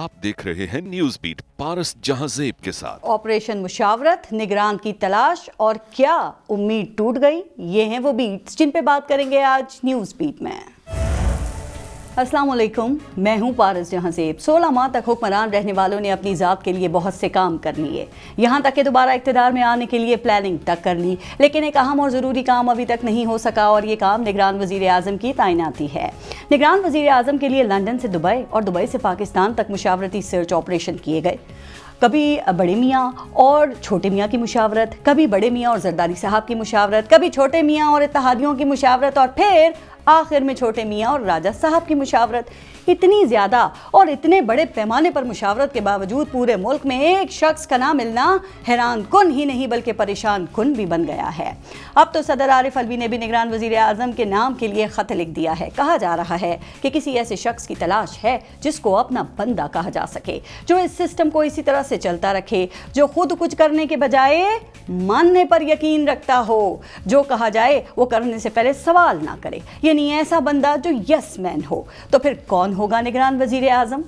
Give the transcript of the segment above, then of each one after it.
आप देख रहे हैं न्यूज बीट पारस जहांजेब के साथ। ऑपरेशन मुशावरत, निगरान की तलाश और क्या उम्मीद टूट गई, ये हैं वो बीट्स जिन पे बात करेंगे आज न्यूज बीट में। अस्सलाम वालेकुम, मैं हूं पारस जहांजेब। 16 माह तक हुक्मरान रहने वालों ने अपनी ज़ात के लिए बहुत से काम कर लिए, यहाँ तक कि दोबारा इक़्तिदार में आने के लिए प्लानिंग तक कर ली, लेकिन एक अहम और ज़रूरी काम अभी तक नहीं हो सका और ये काम निगरान वज़ीर आज़म की तैनाती है। निगरान वज़ीर आज़म के लिए लंदन से दुबई और दुबई से पाकिस्तान तक मुशावरती सर्च ऑपरेशन किए गए। कभी बड़े मियाँ और छोटे मियाँ की मुशावरत, कभी बड़े मियाँ और जरदारी साहब की मुशावरत, कभी छोटे मियाँ और इत्तेहादियों की मुशावरत और फिर आखिर में छोटे मियाँ और राजा साहब की मुशावरत। इतनी ज़्यादा और इतने बड़े पैमाने पर मुशावरत के बावजूद पूरे मुल्क में एक शख्स का ना मिलना हैरान कुन ही नहीं बल्कि परेशान कुन भी बन गया है। अब तो सदर आरिफ अलवी ने भी निगरान वज़ीर आज़म के नाम के लिए ख़त लिख दिया है। कहा जा रहा है कि किसी ऐसे शख्स की तलाश है जिसको अपना बंदा कहा जा सके, जो इस सिस्टम को इसी तरह से चलता रखे, जो खुद कुछ करने के बजाय मानने पर यकीन रखता हो, जो कहा जाए वो करने से पहले सवाल ना करे, यानी ऐसा बंदा जो यस मैन हो। तो फिर कौन होगा निगरान वज़ीर आज़म?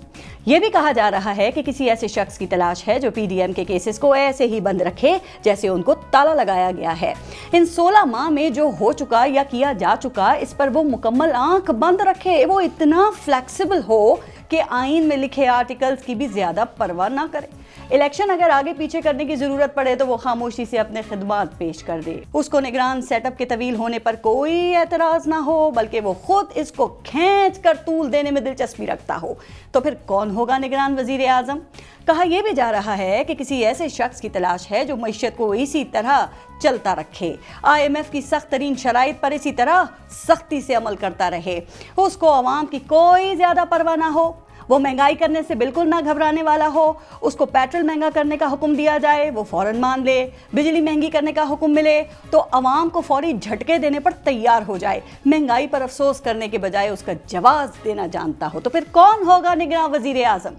यह भी कहा जा रहा है कि किसी ऐसे शख्स की तलाश है जो पीडीएम के केसेस को ऐसे ही बंद रखे जैसे उनको ताला लगाया गया है। इन 16 माह में जो हो चुका या किया जा चुका, इस पर वो मुकम्मल आंख बंद रखे, वो इतना फ्लेक्सिबल हो कि आइन में लिखे आर्टिकल्स की भी ज्यादा परवाह ना करे। इलेक्शन अगर आगे पीछे करने की जरूरत पड़े तो वो खामोशी से अपने खिदमात पेश कर दे, उसको निगरान सेटअप के तवील होने पर कोई एतराज ना हो, बल्कि वो खुद इसको खींच कर तूल देने में दिलचस्पी रखता हो। तो फिर कौन होगा निगरान वज़ीर आज़म? कहा यह भी जा रहा है कि किसी ऐसे शख्स की तलाश है जो मईशत को इसी तरह चलता रखे, IMF की सख्त तरीन शराइत पर इसी तरह सख्ती से अमल करता रहे, उसको अवाम की कोई ज्यादा परवाह ना हो, वो महंगाई करने से बिल्कुल ना घबराने वाला हो, उसको पेट्रोल महंगा करने का हुक्म दिया जाए वो फौरन मान ले, बिजली महंगी करने का हुक्म मिले तो अवाम को फौरी झटके देने पर तैयार हो जाए, महंगाई पर अफसोस करने के बजाय उसका जवाब देना जानता हो। तो फिर कौन होगा निगरान वज़ीर आज़म?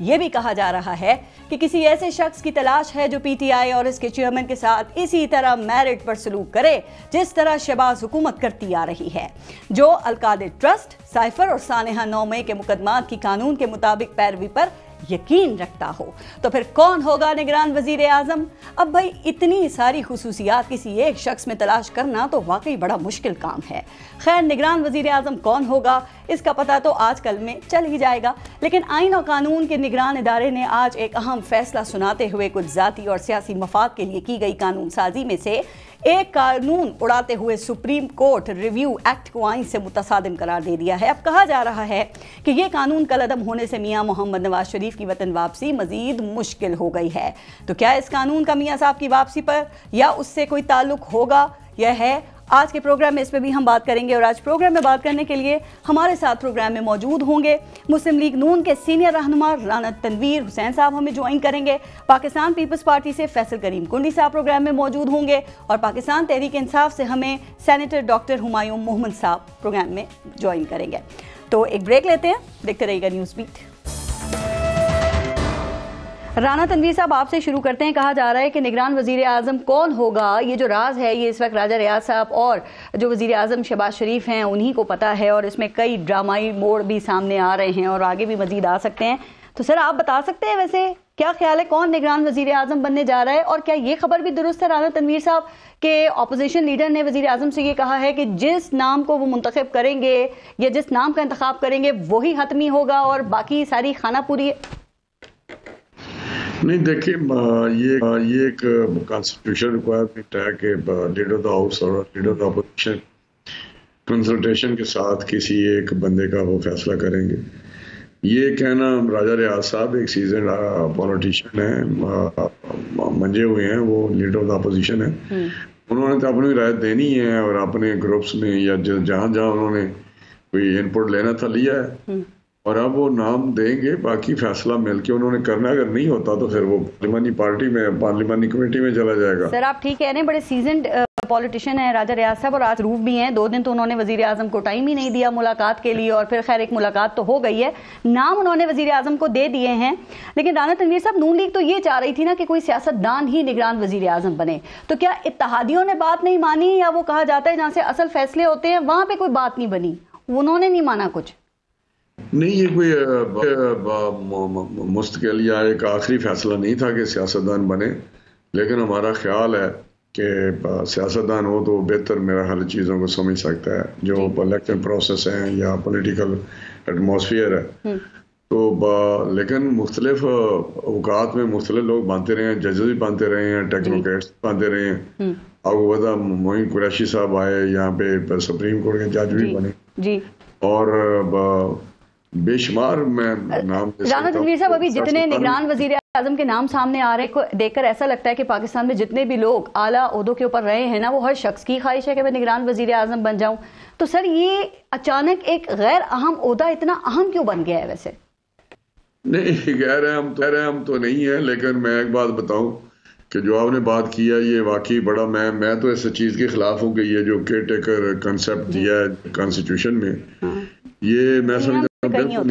यह भी कहा जा रहा है कि किसी ऐसे शख्स की तलाश है जो PTI और इसके चेयरमैन के साथ इसी तरह मेरिट पर सलूक करे जिस तरह शहबाज हुकूमत करती आ रही है, जो अलकादे ट्रस्ट, साइफर और सानेहा 9 मई के मुकदमात की कानून के मुताबिक पैरवी पर यकीन रखता हो। तो फिर कौन होगा निगरान वज़ीर आज़म? अब भाई इतनी सारी खुसूसियात किसी एक शख्स में तलाश करना तो वाकई बड़ा मुश्किल काम है। खैर, निगरान वज़ीर आज़म कौन होगा इसका पता तो आजकल में चल ही जाएगा, लेकिन आइन और कानून के निगरान इदारे ने आज एक अहम फैसला सुनाते हुए कुछ ज़ाती और सियासी मफाद के लिए की गई कानून साजी में से एक कानून उड़ाते हुए सुप्रीम कोर्ट रिव्यू एक्ट को आइन से मुतसादिम करार दे दिया है। अब कहा जा रहा है कि यह कानून कलअदम होने से मियां मोहम्मद नवाज शरीफ की वतन वापसी मजीद मुश्किल हो गई है। तो क्या इस कानून का मियां साहब की वापसी पर या उससे कोई ताल्लुक होगा? यह है आज के प्रोग्राम में, इस पर भी हम बात करेंगे। और आज प्रोग्राम में बात करने के लिए हमारे साथ प्रोग्राम में मौजूद होंगे मुस्लिम लीग नून के सीनियर रहनुमा राना तनवीर हुसैन साहब हमें ज्वाइन करेंगे, पाकिस्तान पीपल्स पार्टी से फैसल करीम कुंडी साहब प्रोग्राम में मौजूद होंगे और पाकिस्तान तहरीक इंसाफ से हमें सेनेटर डॉक्टर हुमायूं मोहम्मद साहब प्रोग्राम में ज्वाइन करेंगे। तो एक ब्रेक लेते हैं, देखते रहिएगा न्यूज़ बीट। राना तनवीर साहब, आपसे शुरू करते हैं। कहा जा रहा है कि निगरान वज़ीर आज़म कौन होगा, ये जो राज है ये इस वक्त राजा रियाज साहब और जो वज़ीर आज़म शहबाज शरीफ हैं उन्हीं को पता है और इसमें कई ड्रामाई मोड़ भी सामने आ रहे हैं और आगे भी मजीद आ सकते हैं। तो सर, आप बता सकते हैं वैसे क्या ख्याल है कौन निगरान वज़ीर आज़म बनने जा रहा है? और क्या ये खबर भी दुरुस्त है राना तनवीर साहब के ऑपोजिशन लीडर ने वज़ीर आज़म से ये कहा है कि जिस नाम को वो मुंतखब करेंगे या जिस नाम का इंतखाब करेंगे वही हतमी होगा और बाकी सारी खाना पूरी? नहीं, देखिए, ये एक कॉन्स्टिट्यूशन रिक्वायरमेंट है कि लीडर ऑफ द हाउस और leader of the opposition consultation के साथ किसी एक बंदे का वो फैसला करेंगे। ये कहना, राजा रियाज साहब एक सीजन पॉलिटिशियन है, मंजे हुए हैं, वो लीडर ऑफ द अपोजिशन है, उन्होंने तो अपनी राय देनी है और अपने ग्रुप्स में या जहाँ जहाँ उन्होंने कोई इनपुट लेना था लिया है और अब वो नाम देंगे, बाकी फैसला मिलके उन्होंने करना। अगर नहीं होता तो फिर वो पार्लिमानी पार्टी में, पार्लिमानी कमेटी में चला जाएगा। सर, आप ठीक कह रहे हैं, बड़े सीजन्ड पॉलिटिशियन है राजा रियाज साहब और आज रूफ भी हैं। 2 दिन तो उन्होंने वज़ीर आज़म को टाइम ही नहीं दिया मुलाकात के लिए और फिर खैर एक मुलाकात तो हो गई है, नाम उन्होंने वज़ीर आज़म को दे दिए हैं। लेकिन राना तनवीर साहब, नून लीग तो ये चाह रही थी ना कि कोई सियासतदान ही निगरान वज़ीर आज़म बने, तो क्या इत्तेहादियों ने बात नहीं मानी या वो कहा जाता है जहाँ से असल फैसले होते हैं वहाँ पे कोई बात नहीं बनी, उन्होंने नहीं माना कुछ? नहीं, ये कोई मुस्तकिल या एक आखिरी फैसला नहीं था कि सियासतदान बने, लेकिन हमारा ख्याल है कि सियासतदान हो तो बेहतर मेरा हर चीज़ों को समझ सकता है, जो इलेक्शन प्रोसेस है या पॉलिटिकल एटमॉस्फेयर है। तो लेकिन मुख्तलिफ औकात में मुख्तलिफ लोग बनते रहे हैं, जजेस भी बनते रहे हैं, टेक्नोक्रेट्स बनते रहे हैं। आपको पता मोइन कुरैशी साहब आए यहाँ पे, सुप्रीम कोर्ट के जज भी बने जी। और बेशुमार मैं नाम राना तनवीर साहब, अभी जितने निगरान वजीर आजम के नाम सामने आ रहे हैं, देखकर ऐसा लगता है कि पाकिस्तान में जितने भी लोग आला ओहदों के ऊपर रहे हैं ना, वो हर शख्स की ख्वाहिश है कि मैं निगरान वजीर आजम बन जाऊं। तो सर, ये अचानक एक गैर अहम ओहदा इतना अहम क्यों बन गया है? वैसे नहीं, गैर अहम तो नहीं है, लेकिन मैं एक बात बताऊं कि जो आपने बात किया ये वाकई बड़ा, मैं तो इस चीज के खिलाफ हूँ कि ये जो केयर टेकर कंसेप्ट दिया है कॉन्स्टिट्यूशन में, ये मैं समझता हूँ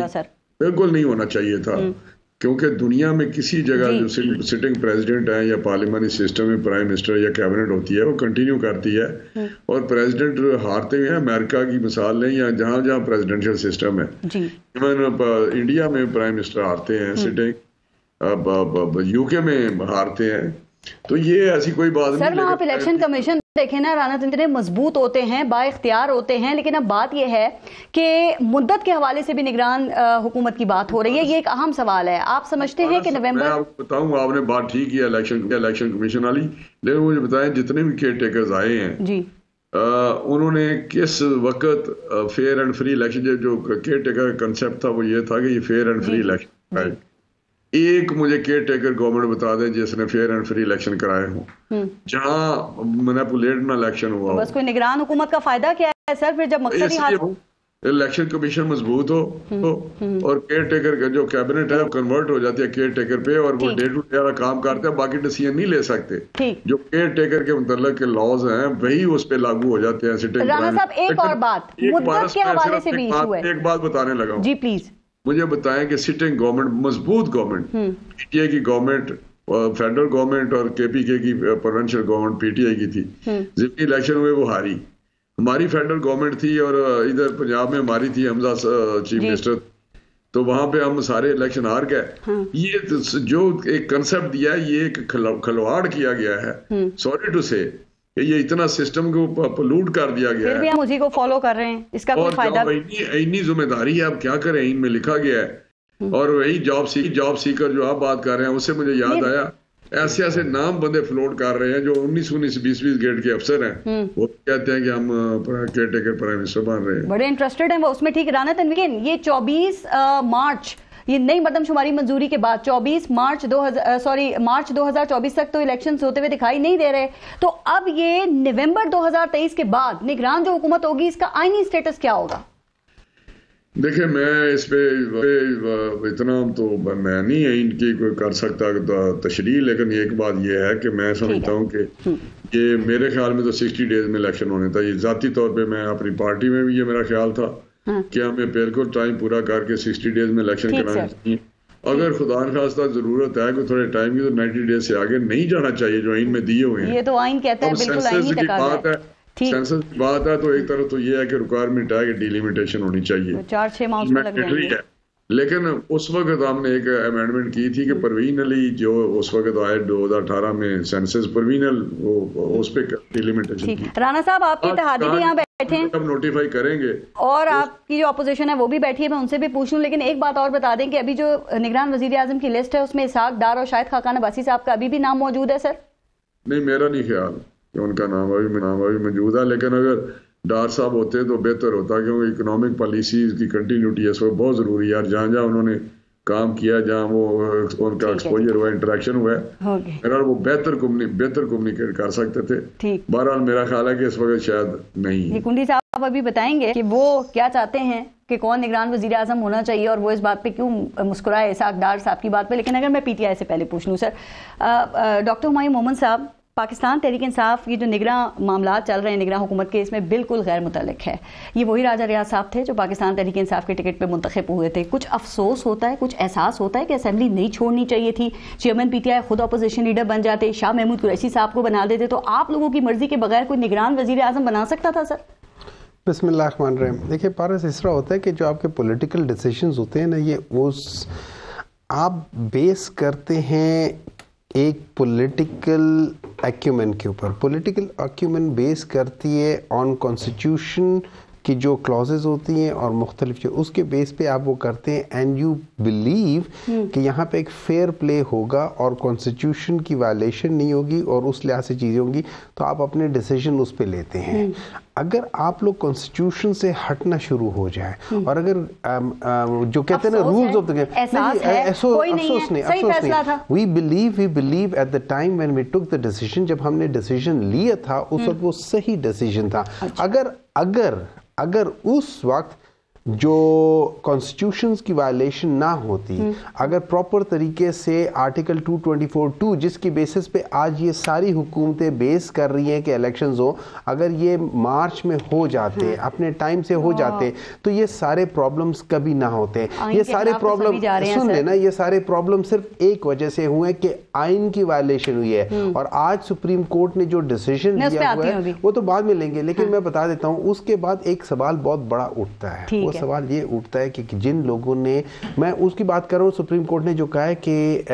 बिल्कुल नहीं होना चाहिए था। क्योंकि दुनिया में किसी जगह जो सिटिंग प्रेसिडेंट है या पार्लियामेंट्री सिस्टम में प्राइम मिनिस्टर या कैबिनेट होती है, वो कंटिन्यू करती है, और प्रेसिडेंट हारते हुए हैं। अमेरिका की मिसाल लें या जहां जहां प्रेसिडेंशियल सिस्टम है, इवन इंडिया में प्राइम मिनिस्टर हारते हैं सिटिंग, यूके में हारते हैं। तो ये ऐसी कोई बात नहीं। सर, वहाँ आप इलेक्शन कमीशन देखें ना राना, इतने मजबूत होते हैं, बाइख्तियार होते हैं, लेकिन अब बात यह है कि मुद्दत के हवाले से भी निगरान हुकूमत की बात हो रही है। ये एक अहम सवाल है। आप समझते हैं कि नवंबर, मैं आपको बताऊं, आपने बात ठीक की इलेक्शन कमीशन वाली, लेकिन मुझे बताएं जितने भी केयर टेकर्स आए हैं जी, उन्होंने किस वक्त फेयर एंड फ्री इलेक्शन, जो केयर टेकर कंसेप्ट था वो ये था कि ये फेयर एंड फ्री इलेक्शन है। एक मुझे केयर टेकर गवर्नमेंट बता दें जिसने फेयर एंड फ्री इलेक्शन कराए हों, जहां मैनिपुलेट ना इलेक्शन हुआ हो। बस कोई निगरान हुकूमत का फायदा क्या है सर? फिर जब मकसद इलेक्शन कमीशन मजबूत हो और केयर टेकर का जो कैबिनेट है कन्वर्ट हो जाती है केयर टेकर पे, और वो डे टू डे काम करते हैं, बाकी डिसीजन नहीं ले सकते। जो केयर टेकर के मुतल्लिक के लॉज हैं वही उस पे लागू हो जाते हैं। राना साहब, एक और बात मुद्दत के हवाले से भी इशू है। एक बात बताने लगा जी प्लीज। मुझे बताएं कि सिटिंग गवर्नमेंट, मजबूत गवर्नमेंट, पीटीआई की गवर्नमेंट, फेडरल गवर्नमेंट और केपीके की प्रोविंशियल गवर्नमेंट पीटीआई की थी, जितनी इलेक्शन हुए वो हारी। हमारी फेडरल गवर्नमेंट थी और इधर पंजाब में हमारी थी हमजा चीफ मिनिस्टर, तो वहां पे हम सारे इलेक्शन हार गए। ये जो एक कंसेप्ट दिया है, ये एक खिलवाड़ किया गया है, सॉरी टू से, ये इतना सिस्टम को पोल्यूट कर दिया गया है। फिर भी हम उसी को फॉलो कर रहे हैं, इसका कोई फायदा? इतनी जिम्मेदारी है, अब क्या करें, इनमें लिखा गया है। और वही जॉब सीकर जो आप बात कर रहे हैं, उससे मुझे याद आया, ऐसे ऐसे नाम बंदे फ्लोट कर रहे हैं जो 19 20 ग्रेड के अफसर हैं, वो कहते हैं कि हम केयर टेकर प्राइम मिनिस्टर बन रहे हैं, बड़े इंटरेस्टेड हैं वो उसमें। ठीक, राना तनवीर, ये 24 मार्च, ये नई मरदमशुमारी मंजूरी के बाद 24 मार्च 2024 तक तो इलेक्शंस होते हुए दिखाई नहीं दे रहे। तो अब ये नवंबर 2023 के बाद निगरान जो हुकूमत होगी, इसका आईनी स्टेटस क्या होगा? देखिए, मैं इस पे इतना तो मैं नहीं है इनकी कोई कर सकता तशरीह, लेकिन एक बात यह है कि मैं समझता हूँ कि ये मेरे ख्याल में तो 60 डेज में इलेक्शन होने था। ये जाती तौर पे मैं अपनी पार्टी में भी ये मेरा ख्याल था कि हमें बिल्कुल टाइम पूरा करके 60 डेज में इलेक्शन कराना चाहिए। अगर खुदा न खास्ता जरूरत है कि थोड़े टाइम की, तो 90 डेज से आगे नहीं जाना चाहिए जो आइन में दिए हुए हैं। ये तो आइन कहता है, बिल्कुल आइन ही बात है, सेंसस की बात है, तो एक तरफ तो ये है कि रिक्वायरमेंट है कि डिलिमिटेशन होनी चाहिए, 4-6 माह उसमें लग जाएंगे। लेकिन उस वक्त हमने एक अमेंडमेंट की थी कि प्रोविजनली जो उस वक्त आए 2018 में सेंसस प्रोविजनल, उस पे डिलिमिटेशन थी। राना साहब, आपके इत्तेहादी भी यहाँ बैठे हैं, अब नोटिफाई करेंगे, और आपकी जो अपोजिशन है वो भी बैठी है, मैं उनसे भी पूछ लूं। लेकिन एक बात और बता दें कि अभी जो निगरान वजीर आजम की लिस्ट है, उसमें इसहाक डार और शायद खाकान अब्बासी साहब का अभी भी नाम मौजूद है सर? नहीं, मेरा नहीं ख्याल कि उनका नाम अभी मौजूद है, लेकिन अगर डार साहब होते तो बेहतर होता, क्योंकि इकोनॉमिक पॉलिसीज की कंटिन्यूटी है, वो बहुत जरूरी है। जहाँ जहाँ उन्होंने काम किया, जहाँ वो उनका एक्सपोजर हुआ, इंटरेक्शन हुआ है, वो बेहतर कम्युनिकेट कर सकते थे। बहरहाल मेरा ख्याल है कि इस वक्त शायद नहीं। कुंडी साहब अभी बताएंगे कि वो क्या चाहते हैं कि कौन निगरान वजीर आजम होना चाहिए, और वो इस बात पे क्यों मुस्कुराए इसहाक डार साहब की बात पे। लेकिन अगर मैं पीटीआई से पहले पूछ लूँ सर, डॉक्टर हुमायूं मोमन साहब, पाकिस्तान तहरीक इंसाफ की जो निगरान मामला चल रहे हैं निगरान हुकूमत के, इसमें बिल्कुल गैर मुतल्लिक है। ये वही राजा रियाज साहब थे जो पाकिस्तान तहरीक इंसाफ के टिकट पे मुंतखब हुए थे। कुछ अफसोस होता है, कुछ एहसास होता है कि असेंबली नहीं छोड़नी चाहिए थी, चेयरमैन पीटीआई खुद अपोजिशन लीडर बन जाते, शाह महमूद कुरैशी साहब को बना देते, तो आप लोगों की मर्जी के बगैर कोई निगरान वजीर आजम बना सकता था सर? बिस्मिल्लाहिर्रहमानिर्रहीम। देखिए पारस, इस तरह होता है कि जो आपके पॉलिटिकल डिसीजंस होते हैं ना, ये उस आप बेस करते हैं एक पॉलिटिकल एक्यूमेन के ऊपर। पॉलिटिकल एक्यूमेन बेस करती है ऑन कॉन्स्टिट्यूशन की जो क्लॉजेज होती हैं और मुख्तलिफ जो उसके बेस पे आप वो करते हैं एंड यू बिलीव कि यहाँ पे एक फेयर प्ले होगा और कॉन्स्टिट्यूशन की वायलेशन नहीं होगी और उस लिहाज से चीज़ें होंगी, तो आप अपने डिसीजन उस पे लेते हैं। अगर आप लोग कॉन्स्टिट्यूशन से हटना शुरू हो जाए और अगर जो कहते हैं ना रूल्स ऑफ द गेम, अफसोस नहीं, we believe at the time when we took the decision, जब हमने डिसीजन लिया था उस वक्त वो सही डिसीजन था। अगर उस वक्त जो कॉन्स्टिट्यूशंस की वायलेशन ना होती, अगर प्रॉपर तरीके से आर्टिकल 224(2) जिसकी बेसिस पे आज ये सारी हुकूमतें बेस कर रही हैं कि इलेक्शंस हो, अगर ये मार्च में हो जाते, अपने टाइम से हो जाते, तो ये सारे प्रॉब्लम्स कभी ना होते। ये सारे प्रॉब्लम सुन लेना, ये सारे प्रॉब्लम सिर्फ एक वजह से हुए कि आइन की वायलेशन हुई है। और आज सुप्रीम कोर्ट ने जो डिसीजन लिया हुआ है वो तो बाद में लेंगे, लेकिन मैं बता देता हूँ उसके बाद एक सवाल बहुत बड़ा उठता है। वो सवाल ये उठता है कि जिन लोगों ने, मैं उसकी बात कर रहा हूँ, सुप्रीम कोर्ट ने जो कहा है कि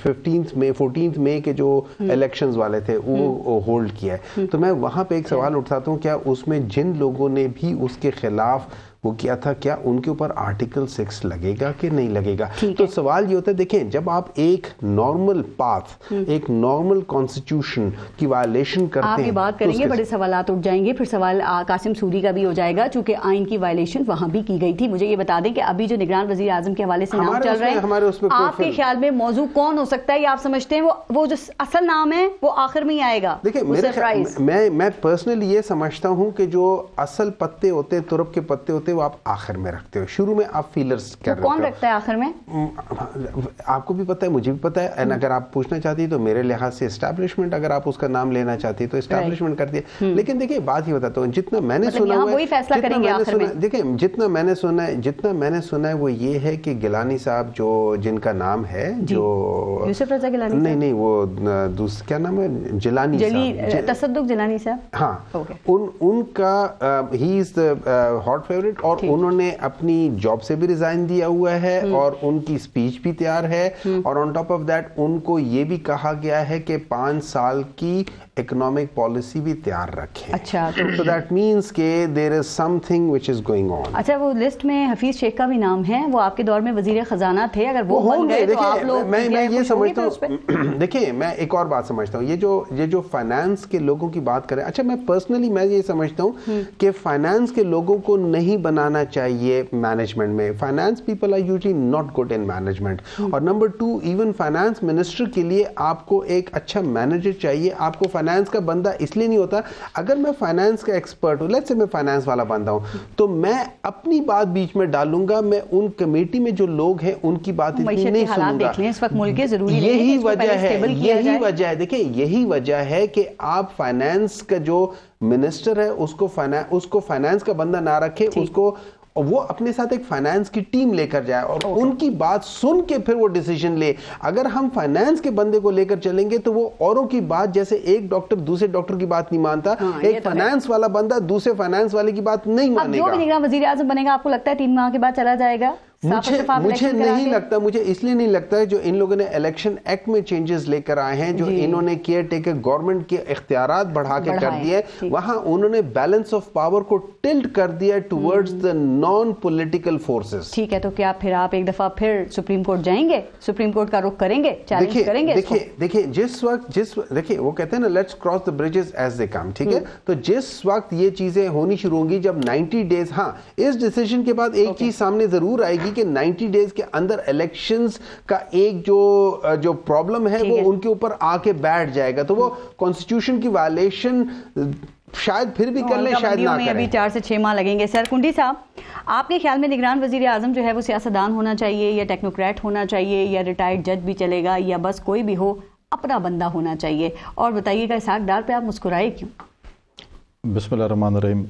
14 मई के जो इलेक्शंस वाले थे वो होल्ड किया है, तो मैं वहां पे एक सवाल उठाता हूँ, क्या उसमें जिन लोगों ने भी उसके खिलाफ वो किया था, क्या उनके ऊपर आर्टिकल 6 लगेगा कि नहीं लगेगा? तो सवाल ये होता है, देखें, जब आप एक नॉर्मल पाथ, एक नॉर्मल कॉन्स्टिट्यूशन की वायलेशन करते हैं, आप ये बात करेंगे, बड़े सवालात उठ जाएंगे। फिर सवाल कासिम सूरी का भी हो जाएगा, चूंकि आइन की वायलेशन वहां भी की गई थी। मुझे ये बता दें कि अभी जो निगरान वजीर आजम के हवाले से नाम चल रहे हैं, आपके ख्याल में मौजू कौन हो सकता है, या आप समझते हैं वो जो असल नाम है वो आखिर में ही आएगा? देखिए, मैं पर्सनली ये समझता हूँ कि जो असल पत्ते होते हैं, तुरब के पत्ते होते हैं, वो आप आखिर में रखते हो। शुरू में आप फीलर्स कर रहे हो। कौन रखता है आखिर में? आपको भी पता है, मुझे भी पता है। एंड अगर आप पूछना चाहती है तो मेरे लिहाज से एस्टैब्लिशमेंट, अगर आप उसका नाम लेना चाहती है तो एस्टैब्लिशमेंट करती है। लेकिन देखिए, बात ही बताता हूँ, जितना मैंने सुना हुआ है, देखिए, जितना मैंने सुना है वो ये है कि गिलानी साहब, जो जिनका नाम है, जो यूसुफ रजा गिलानी, नहीं, वो दूसरा क्या नाम है, जिलानी साहब, तसद्दुक जिलानी साहब, हाँ, उनका he is the hot favourite, और उन्होंने अपनी जॉब से भी रिजाइन दिया हुआ है और उनकी स्पीच भी तैयार है, और ऑन टॉप ऑफ दैट उनको ये भी कहा गया है कि 5 साल की इकोनॉमिक पॉलिसी भी तैयार रखें। अच्छा, तो दैट मींस के there is something which is going on. अच्छा, वो लिस्ट में हफीज शेख का भी नाम है, वो आपके दौर में वजीर खजाना थे, अगर वो बन गए तो आप लोग, मैं ये समझता हूँ, देखिए, मैं एक और बात समझता हूँ, ये जो फाइनेंस के लोगों की बात करें, अच्छा, मैं पर्सनली मैं ये समझता हूँ कि फाइनेंस के लोगों को नहीं बनाना चाहिए मैनेजमेंट में। Finance people are usually not good in management. और नंबर 2, इवन फाइनेंस मिनिस्टर के लिए आपको एक अच्छा मैनेजर चाहिए। आपको फाइनेंस का बंदा इसलिए नहीं होता, अगर मैं फाइनेंस का एक्सपर्ट हूं, लेट्स से मैं फाइनेंस वाला बंदा हूं, तो मैं अपनी बात बीच में डालूंगा, मैं उन कमेटी में जो लोग हैं उनकी बात इतनी नहीं सुनूंगा। यही वजह है, देखिए, यही वजह है कि आप फाइनेंस का जो मिनिस्टर है उसको फाइनेंस का बंदा ना रखे, उसको, और वो अपने साथ एक फाइनेंस की टीम लेकर जाए और उनकी बात सुन के फिर वो डिसीजन ले। अगर हम फाइनेंस के बंदे को लेकर चलेंगे तो वो औरों की बात, जैसे एक डॉक्टर दूसरे डॉक्टर की बात नहीं मानता, एक फाइनेंस वाला बंदा दूसरे फाइनेंस वाले की बात नहीं मानेगा। जो भी निगरान वजीर आजम बनेगा, आपको लगता है 3 माह के बाद चला जाएगा? मुझे नहीं लगता, मुझे इसलिए नहीं लगता है, जो इन लोगों ने इलेक्शन एक्ट में चेंजेस लेकर आए हैं, जो इन्होंने केयर टेकर गवर्नमेंट के इख्तियारात बढ़ा के कर दिए, वहां उन्होंने बैलेंस ऑफ पावर को टिल्ट कर दिया towards the non political forces. ठीक है, तो क्या फिर आप एक दफा फिर सुप्रीम कोर्ट जाएंगे, सुप्रीम कोर्ट का रुख करेंगे, चैलेंज करेंगे? देखिए, जिस वक्त देखिए, वो कहते हैं ना, let's cross the bridges as they come, ठीक है? तो जिस वक्त ये चीजें होनी शुरू होंगी, जब 90 डेज, हाँ, इस डिसीजन के बाद एक चीज सामने जरूर आएगी कि 90 डेज के अंदर इलेक्शंस का एक जो प्रॉब्लम है वो उनके ऊपर आके बैठ जाएगा, तो वो कॉन्स्टिट्यूशन की वायलेशन शायद फिर भी कर ले, शायद ना करें। अभी 4 से 6 माह लगेंगे। सर कुंडी साहब, आपके ख्याल में निगरान वजीर आजम जो है वो सियासतदान होना चाहिए, या टेक्नोक्रेट होना चाहिए, या रिटायर्ड जज भी चलेगा, या बस कोई भी हो, अपना बंदा होना चाहिए? और बताइएगा, इसहाक डार पे आप मुस्कुराए क्यों? बिस्मिल्लाहिर्रहमानिर्रहीम।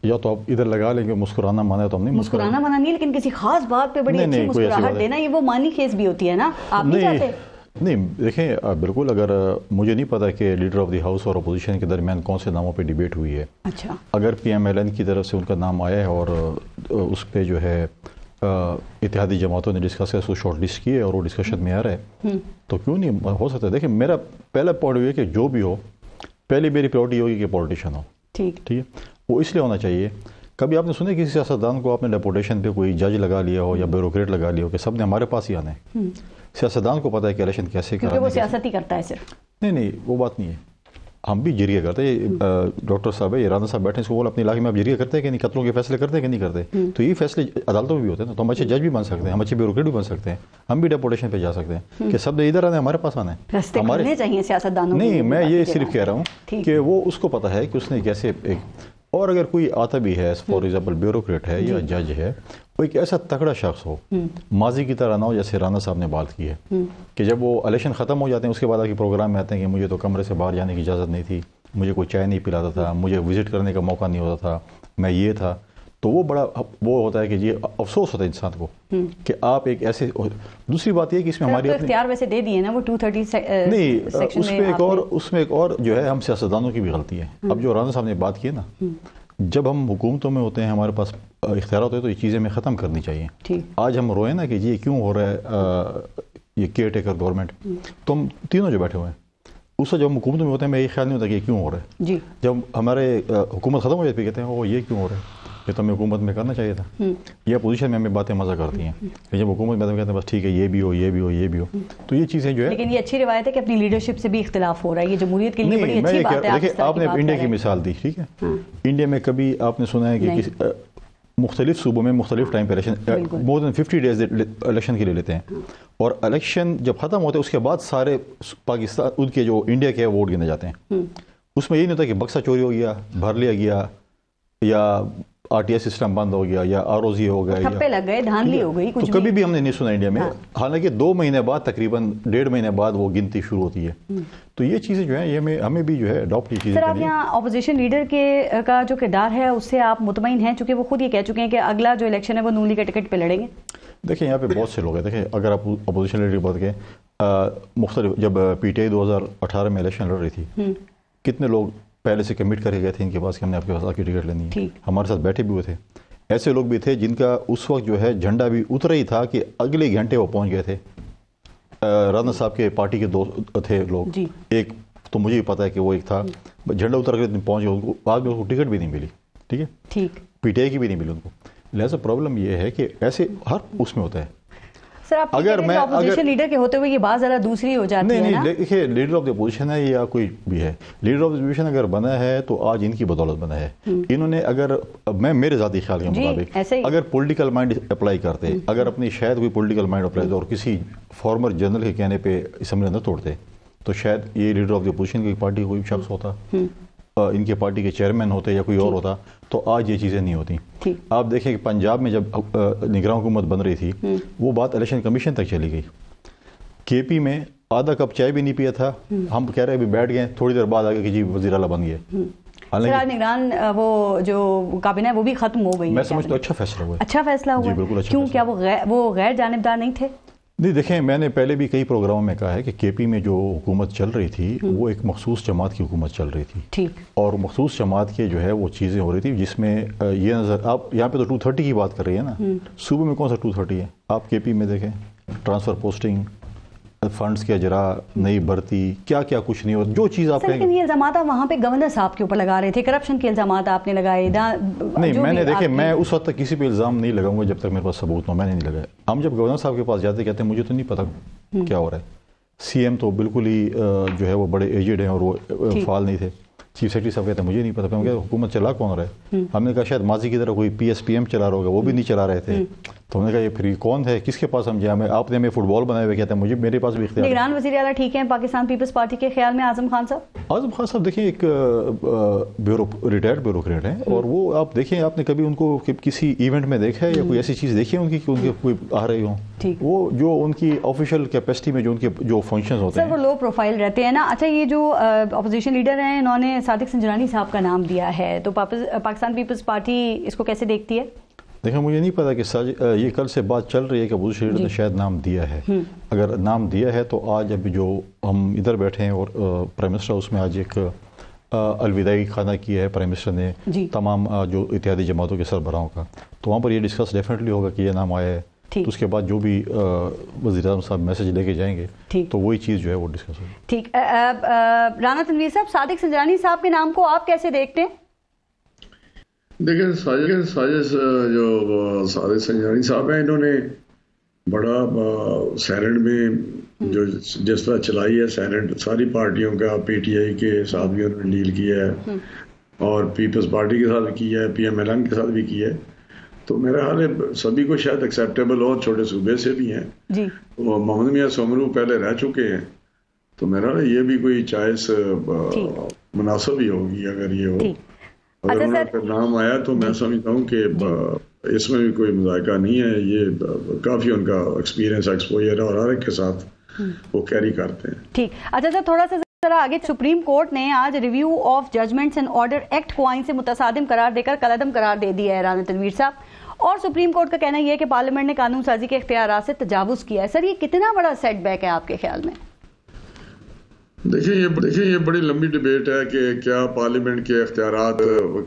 या तो आप इधर लगा लेंगे, मुस्कुराना माना तो हम नहीं मुस्कुराना माना नहीं, लेकिन किसी खास बात पे बड़ी अच्छी मुस्कुराहट देना, ये वो मानी खेस भी होती है ना, आप नहीं चाहते? नहीं देखें, बिल्कुल, अगर मुझे नहीं पता कि लीडर ऑफ द हाउस और अपोजिशन के दरमियान कौन से नामों पे डिबेट हुई है। अच्छा। अगर PMLN की तरफ से उनका नाम आया है और उस पर जो है इत्तेहादी जमातों ने डिस्कस है, उसको शॉर्ट लिस्ट की है और वो डिस्कशन में आ रहा है, तो क्यों नहीं हो सकता है। देखिए, मेरा पहला पॉइंट ये कि जो भी हो, पहली मेरी प्रायोरिटी होगी कि पॉलिटिशियन हो। ठीक है, वो इसलिए होना चाहिए। कभी आपने सुना किसी सियासतदान को आपने डेपुटेशन पे कोई जज लगा लिया हो या ब्यूरोक्रेट लगा लिया हो कि सब ने हमारे पास ही आना है? सियासतदान को पता है कि इलेक्शन कैसे क्योंकि वो सियासत ही करता है सिर्फ। नहीं, वो बात नहीं है। हम भी जरिया करते हैं। डॉक्टर साहब है, राना साहब बैठे, इसको बोल अपने इलाके में आप जरिया करते हैं कि नहीं, कत्लों के फैसले करते हैं कि नहीं करते? तो ये फैसले अदालतों में भी होते हैं ना। तो हम अच्छे जज भी बन सकते हैं, हम अच्छे ब्यूरोक्रेट भी बन सकते हैं, हम भी डेपुटेशन पे जा सकते हैं कि सब ने इधर आना है, हमारे पास आना है। हमारे चाहिए सियासतदानों। नहीं, मैं ये सिर्फ कह रहा हूँ कि वो उसको पता है कि उसने कैसे और अगर कोई आता भी है, फॉर एग्जाम्पल ब्यूरोक्रेट है या जज है, वो एक ऐसा तगड़ा शख्स हो, माजी की तरह ना हो जैसे राना साहब ने बात की है कि जब वो इलेक्शन ख़त्म हो जाते हैं उसके बाद आके प्रोग्राम में आते हैं कि मुझे तो कमरे से बाहर जाने की इजाज़त नहीं थी, मुझे कोई चाय नहीं पिलाता था, मुझे विजिट करने का मौका नहीं होता था, मैं ये था। तो वो बड़ा वो होता है कि ये अफसोस होता है इंसान को कि आप एक ऐसे। दूसरी बात ये कि इसमें हमारी इख्तियार वैसे दे दिए ना वो 230 नहीं, उसमें एक और जो है हम सियासतदानों की भी गलती है। अब जो राना साहब ने बात की है ना, जब हम हुकूमतों में होते हैं, हमारे पास इख्तियार होते हैं, तो ये चीज़ें हमें ख़त्म करनी चाहिए। आज हम रोए ना कि ये क्यों हो रहा है, ये केयर टेकर गवर्नमेंट, तो हम तीनों जो बैठे हुए हैं उससे जब हम हुकूमत में होते हैं, मैं ये ख्याल नहीं होता कि ये क्यों हो रहा है जी। जब हमारे हुकूमत ख़त्म हो जाती है, कहते हैं वो ये क्यों हो रहा है, ये तो हमें हुकूमत में करना चाहिए था। ये अपोजिशन में हमें बातें मज़ा करती हैं, लेकिन जब हुकूमत में कहते हैं बस ठीक है, ये भी हो, ये भी हो, ये भी हो, तो ये चीज़ें जो है। लेकिन ये अच्छी रिवायत है कि अपनी लीडरशिप से भी इख्तिलाफ हो रहा है, ये जमहूरियत के लिए बड़ी अच्छी बात है। देखिए, आपने इंडिया की मिसाल दी, ठीक है, इंडिया में कभी आपने सुना है कि मुख्तलिफ सूबों में मुख्तलिफ टाइम पर election, more than 50 days election के लिए लेते हैं, और इलेक्शन जब ख़त्म होते हैं उसके बाद सारे पाकिस्तान उनके जो इंडिया के वोट गिने जाते हैं। उसमें ये नहीं होता कि बक्सा चोरी हो गया, भर लिया गया, या RTS सिस्टम बंद हो गया, या ROZ हो गया, ठप्पे लग गए, धांधली हो गई, तो कभी भी हमने नहीं सुना इंडिया में। हालांकि 2 महीने बाद, तकरीबन 1.5 महीने बाद वो गिनती शुरू होती है। तो ये चीज़ें जो है, ये हमें भी जो है अडॉप्ट की चीज़ें। सर, आप यहाँ अपोजिशन लीडर का जो किरदार है उससे आप मुतमईन हैं, चूंकि वो खुद ये कह चुके हैं कि अगला जो इलेक्शन है वो नून लीग के टिकट पे लड़ेंगे? देखिए, यहाँ पे बहुत से लोग हैं। देखिए, अगर आप अपोजिशन लीडर की बात करें, मुख्तलिफ जब PTI 2018 में इलेक्शन लड़ रही थी, कितने लोग पहले से कमिट करके गए थे इनके पास कि हमने आपके पास आके टिकट लेनी है, हमारे साथ बैठे भी हुए थे। ऐसे लोग भी थे जिनका उस वक्त जो है झंडा भी उतर ही था कि अगले घंटे वो पहुंच गए थे। राना साहब के पार्टी के 2 थे लोग, एक तो मुझे भी पता है कि वो एक था, झंडा उतर के पहुंच गए, उनको बाद में उसको टिकट भी नहीं मिली। ठीक है, PTI की भी नहीं मिली उनको। लिहाजा प्रॉब्लम ये है कि ऐसे हर उसमें होता है। सर, आप अगर मैं अपोजिशन लीडर के होते हुए ये बात जरा दूसरी हो जाती है ना? देखिए, लीडर ऑफ द अपोजिशन है या कोई भी है, लीडर ऑफ द अपोजिशन अगर बना है तो आज इनकी बदौलत बना है। इन्होंने अगर मैं मेरे ज़ाती ख्याल के मुताबिक अगर पॉलिटिकल माइंड अप्लाई करते, अगर अपनी शायद कोई पॉलिटिकल माइंड अप्लाई और किसी फॉर्मर जनरल के कहने पे असम्बली न तोड़ते, तो शायद ये लीडर ऑफ द अपोजिशन की पार्टी कोई शख्स होता, इनके पार्टी के चेयरमैन होते या कोई और होता, तो आज ये चीज़ें नहीं होती। आप देखें कि पंजाब में जब निगरान हुकूमत बन रही थी, वो बात इलेक्शन कमीशन तक चली गई। KP में आधा कप चाय भी नहीं पिया था, हम कह रहे हैं बैठ गए, थोड़ी देर बाद आगे कि जी वज़ीर आला बन गए। निगरान वो जो काबिना है वो भी खत्म हो गई। मैं समझता हूँ अच्छा फैसला हुआ। अच्छा फैसला हुआ, बिल्कुल अच्छा। क्यों, क्या वो गैर जानिबदार नहीं थे? नहीं, देखें, मैंने पहले भी कई प्रोग्रामों में कहा है कि KP में जो हुकूमत चल रही थी वो एक मखसूस जमात की हुकूमत चल रही थी। ठीक। और मखसूस जमात के जो है वो चीज़ें हो रही थी जिसमें ये नज़र, आप यहाँ पे तो 230 की बात कर रही है ना, सूबे में कौन सा 230 है? आप KP में देखें, ट्रांसफ़र पोस्टिंग, फंड्स के अजरा, नई भर्ती, क्या क्या कुछ नहीं हो, जो चीज़ आप लेकिन ये इल्ज़ामात आप वहाँ पे गवर्नर साहब के ऊपर लगा रहे थे, करप्शन के इल्ज़ामात आपने लगाए। नहीं, मैंने देखे, मैं उस वक्त तक किसी पे इल्ज़ाम नहीं लगाऊंगा जब तक मेरे पास सबूत हो, मैंने नहीं लगाया। हम जब गवर्नर साहब के पास जाते कहते हैं मुझे तो नहीं पता क्या हो रहा है। CM तो बिल्कुल ही जो है वो बड़े एजेड हैं और वो फाल नहीं थे। चीफ सेक्रेटरी साहब कहते हैं मुझे नहीं पता। मैं हुकूमत चला कौन रहा है? हमने कहा शायद माजी की तरह कोई PSPM चला रहा होगा, वो भी नहीं चला रहे थे। तो हमने कहा ये फिर कौन है, किसके पास हम जाए? आपने हमें फुटबॉल बनाए हुए, कहते हैं मुझे, मेरे पास भी इख्तियार। निगरान वज़ीर आला ठीक है पाकिस्तान पीपल्स पार्टी के ख्याल में आजम खान साहब? आजम खान साहब देखिए एक रिटायर्ड ब्यूरोक्रेट हैं, और वो आप देखें, आपने कभी उनको किसी इवेंट में देखा है या कोई ऐसी चीज़ देखी है उनकी कि उनके कोई आ रही हो? वो जो उनकी ऑफिशियल कैपेसिटी में जो उनके जो फंक्शंस होते हैं, वो लो प्रोफाइल रहते हैं ना। अच्छा, ये जो अपोजिशन लीडर हैं, इन्होंने सादिक संजरानी साहब का नाम दिया है, तो पाकिस्तान पीपल्स पार्टी इसको कैसे देखती है? देखिए मुझे नहीं पता कि ये कल से बात चल रही है कि अबू शरीफ ने शायद नाम दिया है। अगर नाम दिया है तो आज अभी जो हम इधर बैठे हैं और प्राइम मिनिस्टर उसमें आज एक अलविदाई खाना किया है प्राइम मिनिस्टर ने तमाम जो इत्तेहादी जमातों के सरबराहों का, तो वहाँ पर ये डिस्कस डेफिनेटली होगा कि ये नाम आया है। तो उसके बाद जो भी वज़ीर-ए-आज़म साहब मैसेज लेके जाएंगे तो वही चीज़ जो है वो डिस्कस होगी। ठीक, राना तनवीर साहब, सादिक संजानी साहब के नाम को आप कैसे देखते हैं? देखिए साजिश जो सादिक संजानी साहब हैं, इन्होंने बड़ा सैनेट में जो जिस तरह चलाई है सैनेट, सारी पार्टियों का, पीटीआई के साथ भी उन्होंने डील किया है और पीपल्स पार्टी के साथ भी किया है, पीएमएलएन के साथ भी किया है, तो मेरा हाल है सभी को शायद एक्सेप्टेबल हो। छोटे सूबे से भी हैं जी, तो मोहम्मद मियां सोमरू पहले रह चुके हैं, तो मेरा ये भी कोई चॉइस मुनासिब ही होगी अगर ये हो। अगर उनका नाम आया तो मैं समझता हूँ कि इसमें भी कोई मजायका नहीं है, ये काफ़ी उनका एक्सपीरियंस एक्सपोजर है और हर एक के साथ वो कैरी करते हैं। ठीक, अच्छा सर, थोड़ा सा जरा आगे, सुप्रीम कोर्ट ने आज review of judgments and order act को आइन से मुतसादिम करार देकर कलअदम करार दे दिया है राना तनवीर साहब, और सुप्रीम कोर्ट का कहना यह है कि पार्लियामेंट ने कानून साजी के इख्तियारात से तजावुज किया है। सर, ये कितना बड़ा सेटबैक है आपके ख्याल में? देखिए ये बड़ी लंबी डिबेट है कि क्या पार्लियामेंट के इख्तियारात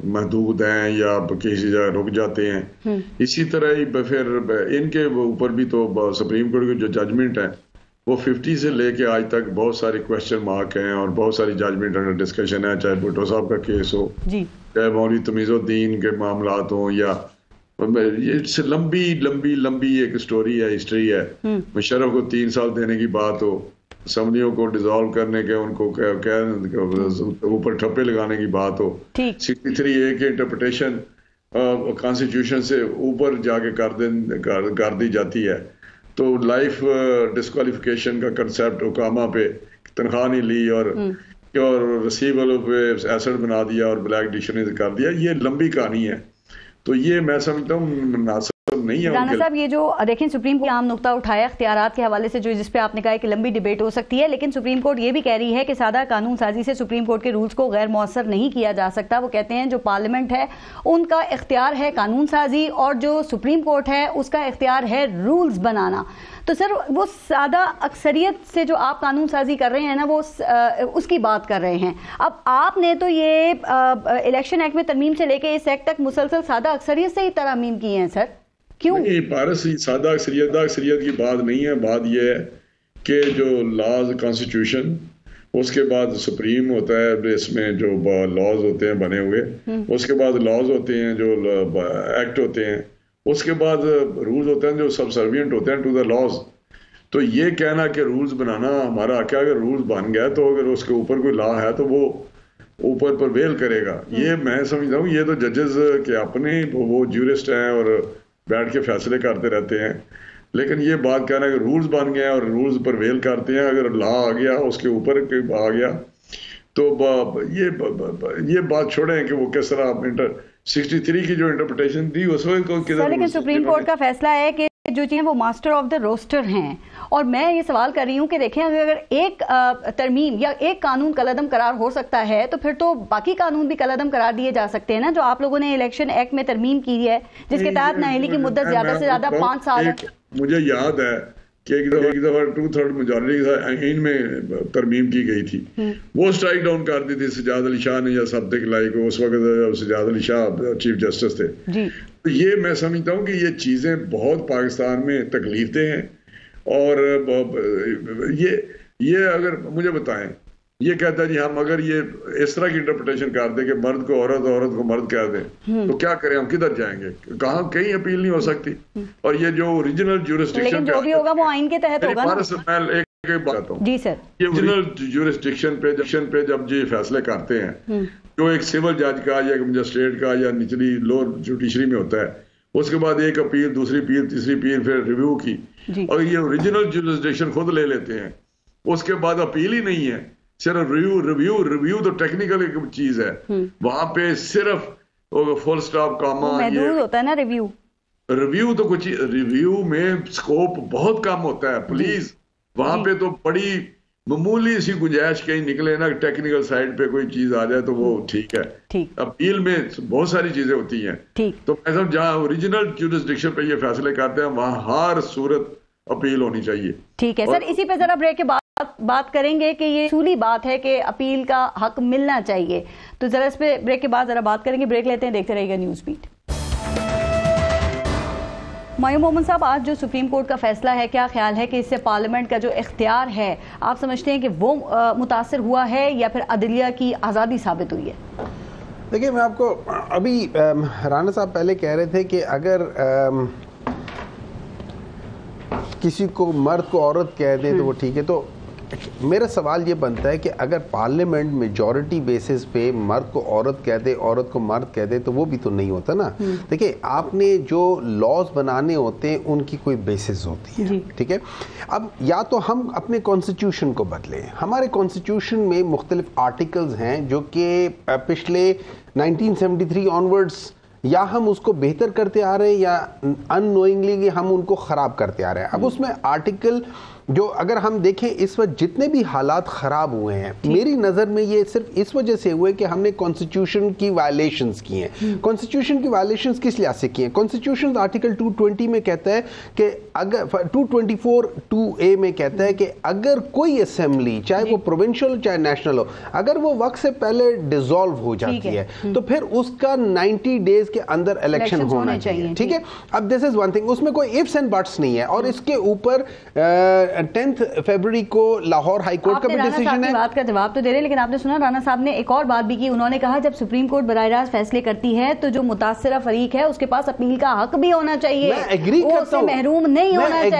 महदूद हैं या किसी जगह रुक जाते हैं। इसी तरह ही फिर इनके ऊपर भी तो सुप्रीम कोर्ट के जो जजमेंट है वो 50 से लेके आज तक बहुत सारे क्वेश्चन मार्क हैं और बहुत सारी जजमेंट अंडर डिस्कशन है, चाहे भुट्टो साहब का केस हो, चाहे मौलवी तमीज़ुद्दीन के मामलात हो, या ये लंबी एक स्टोरी है, हिस्ट्री है। मुशर्रफ को 3 साल देने की बात हो, असम्बलियों को डिसॉल्व करने के, उनको ऊपर ठप्पे लगाने की बात हो, 63A के इंटरप्रिटेशन कॉन्स्टिट्यूशन से ऊपर जाके कर दी जाती है, तो लाइफ डिस्क्वालिफिकेशन का कंसेप्ट हुकामा पे तनख्वाह नहीं ली और रिसीवेबल पे एसेट बना दिया और ब्लैक डिक्शनरी कर दिया। ये लंबी कहानी है, तो ये मैं समझता हूँ नहीं है। राना साहब, ये जो देखें सुप्रीम कोर्ट आम नुक्ता उठाया इख्तियारात के हवाले से, जो जिस पे आपने कहा कि लंबी डिबेट हो सकती है, लेकिन सुप्रीम कोर्ट ये भी कह रही है कि सादा कानून साजी से सुप्रीम कोर्ट के रूल्स को गैर मौसर नहीं किया जा सकता। वो कहते हैं जो पार्लियामेंट है उनका इख्तियार है कानून साजी और जो सुप्रीम कोर्ट है उसका इख्तियार है रूल्स बनाना। तो सर, वो सादा अक्सरियत से जो आप कानून साजी कर रहे हैं ना, वो उसकी बात कर रहे हैं। अब आपने तो ये इलेक्शन एक्ट में तरमीम से लेके इस एक्ट तक मुसलसल सादा अक्सरियत से ही तरमीम की है सर, क्यों? नहीं, पारस सादा अक्सरियत की बात नहीं है। बात यह है कि जो लॉज कॉन्स्टिट्यूशन, उसके बाद सुप्रीम होता है, इसमें जो लॉज होते हैं बने हुए, उसके बाद लॉज होते हैं जो एक्ट होते हैं, उसके बाद रूल्स होते हैं जो सबसर्विएंट होते हैं टू द लॉज। तो ये कहना कि रूल्स बनाना हमारा क्या, अगर रूल्स बन गया तो अगर उसके ऊपर कोई लॉ है तो वो ऊपर परवेल करेगा। ये मैं समझता हूँ ये तो जजेस के अपने वो ज्यूरिस्ट हैं और बैठ के फैसले करते रहते हैं, लेकिन ये बात कहना कि रूल्स बन गए और रूल्स परवेल करते हैं, अगर लॉ आ गया उसके ऊपर आ गया तो ये बात छोड़ें कि वो किस तरह 63 की जो इंटरप्रिटेशन थी उस वक्त को किधर। लेकिन सुप्रीम कोर्ट का फैसला है कि जो चीज़ें वो मास्टर ऑफ द रोस्टर हैं, और मैं ये सवाल कर रही हूँ कि देखें अगर एक तरमीम या एक कानून कलअदम करार हो सकता है तो फिर तो बाकी कानून भी कलअदम करार दिए जा सकते हैं ना, जो आप लोगों ने इलेक्शन एक्ट में तरमीम की है जिसके तहत नाअहली की मुद्दत ज्यादा से ज्यादा 5 साल है। मुझे याद है कि एक दफा 2/3 मेजॉरिटी के साथ इनमें तरमीम की गई थी, वो स्ट्राइक डाउन कर दी थी सजाद अली शाह ने या सबक लाइक, उस वक्त सजाद अली शाह चीफ जस्टिस थे। तो ये मैं समझता हूँ कि ये चीजें बहुत पाकिस्तान में तकलीफें हैं, और ये अगर मुझे बताएं, ये कहता है जी हम अगर ये इस तरह की इंटरप्रिटेशन कर दे कि मर्द को औरत, औरत को मर्द कह दें तो क्या करें, हम किधर जाएंगे, कहाँ, कहीं अपील नहीं हो सकती। और ये जो ओरिजिनल ज्यूरिसडिक्शन जो भी होगा वो आइन के तहत होगा ना। मैं एक बात बताऊं जी सर, ये ओरिजिनल ज्यूरिसडिक्शन पे जब जी फैसले करते हैं, जो एक सिविल जज का या मजिस्ट्रेट का या निचली लोअर जुडिशरी में होता है, उसके बाद एक अपील, दूसरी अपील, तीसरी अपील, फिर रिव्यू की, और ये ओरिजिनल ज्यूरिसडिक्शन खुद ले लेते हैं, उसके बाद अपील ही नहीं है, सिर्फ रिव्यू तो टेक्निकल एक चीज है, वहां पे सिर्फ फुल स्टॉप कामा महदूद होता है ना। रिव्यू तो कुछ, रिव्यू में स्कोप बहुत कम होता है प्लीज। वहां पे तो बड़ी मामूली सी गुंजाइश कहीं निकले ना, टेक्निकल साइड पे कोई चीज आ जाए तो वो ठीक है। ठीक। अपील में बहुत सारी चीजें होती हैं। ठीक। तो मैं सब जहाँ ओरिजिनल ज्यूरिसडिक्शन पे ये फैसले करते हैं वहां हर सूरत अपील होनी चाहिए। ठीक है सर, इसी पे जरा ब्रेक के बाद बात करेंगे कि ये सूली बात है कि अपील का हक मिलना चाहिए, तो जरा इस पे ब्रेक के बाद जरा बात करेंगे। ब्रेक लेते हैं, देखते रहिएगा न्यूज़ बीट। मायूम मोहम्मद साहब, आज जो सुप्रीम कोर्ट का फैसला है, क्या ख्याल है कि इससे पार्लियामेंट का जो इख्तियार है आप समझते हैं कि वो मुतासर हुआ है या फिर अदलिया की आज़ादी साबित हुई है? देखिए, मैं आपको अभी राना साहब पहले कह रहे थे कि अगर किसी को मर्द को औरत कह दे तो वो ठीक है, तो मेरा सवाल ये बनता है कि अगर पार्लियामेंट मेजॉरिटी बेसिस पे मर्द को औरत कह दे, औरत को मर्द कह दे, तो वो भी तो नहीं होता ना। देखिए, आपने जो लॉज बनाने होते हैं उनकी कोई बेसिस होती है, ठीक है। अब या तो हम अपने कॉन्स्टिट्यूशन को बदलें, हमारे कॉन्स्टिट्यूशन में मुख्तलिफ आर्टिकल्स हैं जो कि पिछले 1973 ऑनवर्ड्स या हम उसको बेहतर करते आ रहे हैं या अननोइंगली हम उनको ख़राब करते आ रहे हैं। अब उसमें आर्टिकल जो अगर हम देखें इस वक्त जितने भी हालात ख़राब हुए हैं, मेरी नज़र में ये सिर्फ इस वजह से हुए कि हमने कॉन्स्टिट्यूशन की वायलेशंस की हैं। कॉन्स्टिट्यूशन की वायलेशंस किस लिहाज से की हैं? कॉन्स्टिट्यूशन आर्टिकल 220 में कहता है कि अगर 224(2)A में कहता है कि अगर कोई असेंबली, चाहे वो प्रोविंशियल चाहे नेशनल हो, अगर वो वक्त से पहले डिसॉल्व हो जाती है तो फिर उसका 90 डेज के अंदर इलेक्शन होना चाहिए, ठीक है। अब दिस इज वन थिंग, उसमें कोई इफ्स एंड बट्स नहीं है। और इसके ऊपर 10 फरवरी को लाहौर हाई कोर्ट का भी डिसीजन है। बात का जवाब तो दे रहे हैं, लेकिन आपने सुना राना साहब ने एक और बात भी की। उन्होंने कहा जब सुप्रीम कोर्ट बराह रास्त फैसले करती है तो जो मुतासरा फरीक है उसके पास अपील का हक भी होना चाहिए। मैं एग्री करता हूं, महरूम नहीं होना चाहिए।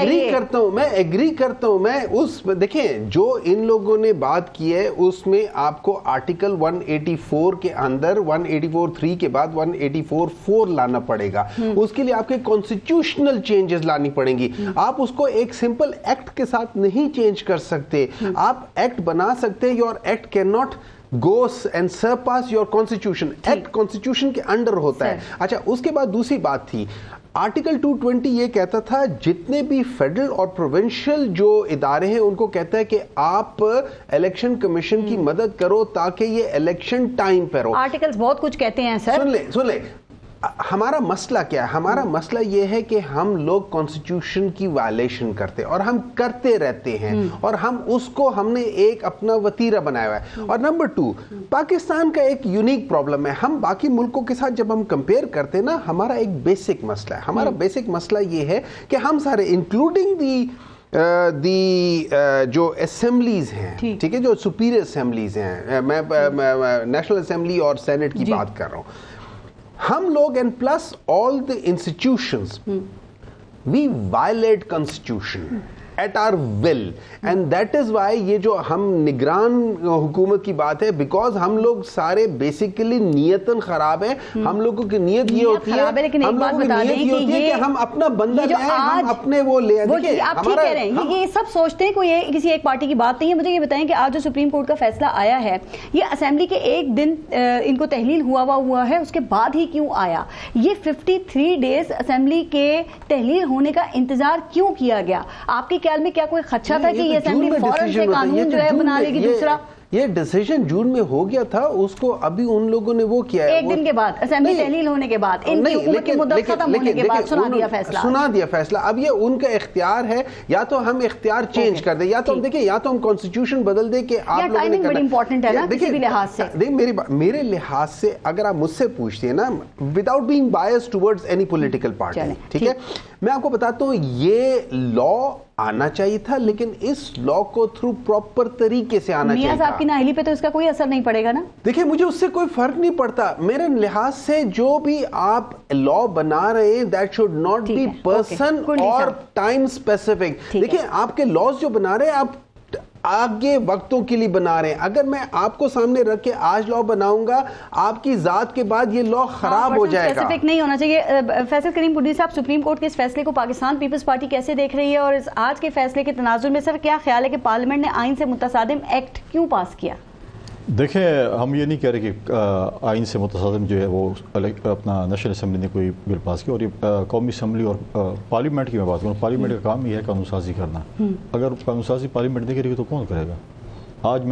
मैं एग्री करता हूं। मैं उस देखें जो इन लोगों ने बात की है उसमें आपको आर्टिकल 184 के अंदर 184(3) के बाद 184(4) लाना पड़ेगा। उसके लिए आपके कॉन्स्टिट्यूशनल चेंजेस लानी पड़ेंगी। आप उसको एक सिंपल एक्ट के साथ नहीं चेंज कर सकते। आप एक्ट बना सकते हैं, your act can not goes and surpass your constitution. Act constitution के अंडर होता है। अच्छा, उसके बाद दूसरी बात थी, आर्टिकल 220 ये कहता था जितने भी फेडरल और प्रोविंशियल जो इदारे हैं उनको कहता है कि आप इलेक्शन कमीशन की मदद करो ताकि ये इलेक्शन टाइम पर हो। आर्टिकल्स बहुत कुछ कहते हैं सर। सुन ले हमारा मसला क्या है? हमारा मसला ये है कि हम लोग कॉन्स्टिट्यूशन की वायलेशन करते हैं और हम करते रहते हैं और हम उसको हमने एक अपना वतीरा बनाया हुआ है। और नंबर 2, पाकिस्तान का एक यूनिक प्रॉब्लम है। हम बाकी मुल्कों के साथ जब हम कंपेयर करते हैं ना, हमारा एक बेसिक मसला है। हमारा बेसिक मसला ये है कि हम सारे इंक्लूडिंग जो असेंबलीज हैं, ठीक है, जो सुपीरियर असेंबलीज हैं, मैं नेशनल असेंबली और सेनेट की बात कर रहा हूं, हम लोग and plus all the institutions we violate constitution at our will and that is why ये जो हम निगरान हुकूमत की बात है, बिकॉज हम लोग सारे बेसिकली नियतन खराब है। हम लोगों की नीयत ये होती है, हम लोगों की नीयत ये होती है कि हम अपना बंदा ले आए, हम अपने वो ले आए। देखिए आप ठीक कह रहे हैं, ये सब सोचते हैं, कोई किसी एक पार्टी की बात नहीं है। मुझे ये बताएं कि आज जो सुप्रीम कोर्ट का फैसला आया है, ये असेंबली के एक दिन इनको तहलील हुआ है, उसके बाद ही क्यों आया? ये 53 डेज असेंबली के तहलील होने का इंतजार क्यों किया गया? आपकी ख्याल में क्या कोई खदशा था कि ये असेंबली फौरन से कानून जो है बना लेगी? दूसरा, ये डिसीजन जून में हो गया था, उसको अभी उन लोगों ने वो किया है एक दिन के बाद, असेंबली तहलील होने के बाद, इनकी हुकूमत की मुद्दत खत्म होने के बाद सुना दिया फैसला। अब ये उनका इख्तियार है, या तो हम इख्तियार चेंज कर दे, या तो हम देखिए, या तो हम कॉन्स्टिट्यूशन बदल दे कि आप लोगों ने बड़ी इंपॉर्टेंट है ना किसी भी लिहाज से। देखिए मेरे लिहाज से अगर आप मुझसे पूछते हैं ना, without being biased towards any political party, ठीक है, मैं आपको बताता हूं ये लॉ आना चाहिए था, लेकिन इस लॉ को थ्रू प्रॉपर तरीके से आना चाहिए था। आपकी नाअहली पे तो इसका कोई असर नहीं पड़ेगा ना? देखिए, मुझे उससे कोई फर्क नहीं पड़ता। मेरे लिहाज से जो भी आप लॉ बना रहे हैं, that should not be person और टाइम स्पेसिफिक। देखिए, आपके लॉज जो बना रहे हैं, आप आगे वक्तों के लिए बना रहे हैं। अगर मैं आपको सामने रख के आज लॉ बनाऊंगा, आपकी जात के बाद ये लॉ खराब हो जाएगा। स्पेसिफिक नहीं होना चाहिए। फैसल करीम कुरैशी साहब, सुप्रीम कोर्ट के इस फैसले को पाकिस्तान पीपल्स पार्टी कैसे देख रही है, और इस आज के फैसले के तनाजुर में सर क्या ख्याल है कि पार्लियामेंट ने आइन से मुतसादिम एक्ट क्यों पास किया? देखिए, हम ये नहीं कह रहे कि आइन से मुतसादिम जो है वो अपना नेशनल असम्बली ने कोई बिल पास किया, और ये कौमी असम्बली और पार्लियामेंट की मैं बात करूँ, पार्लियामेंट का काम ही है कानून साजी करना। अगर कानून साजी पार्लियामेंट नहीं करेगी तो कौन करेगा? आज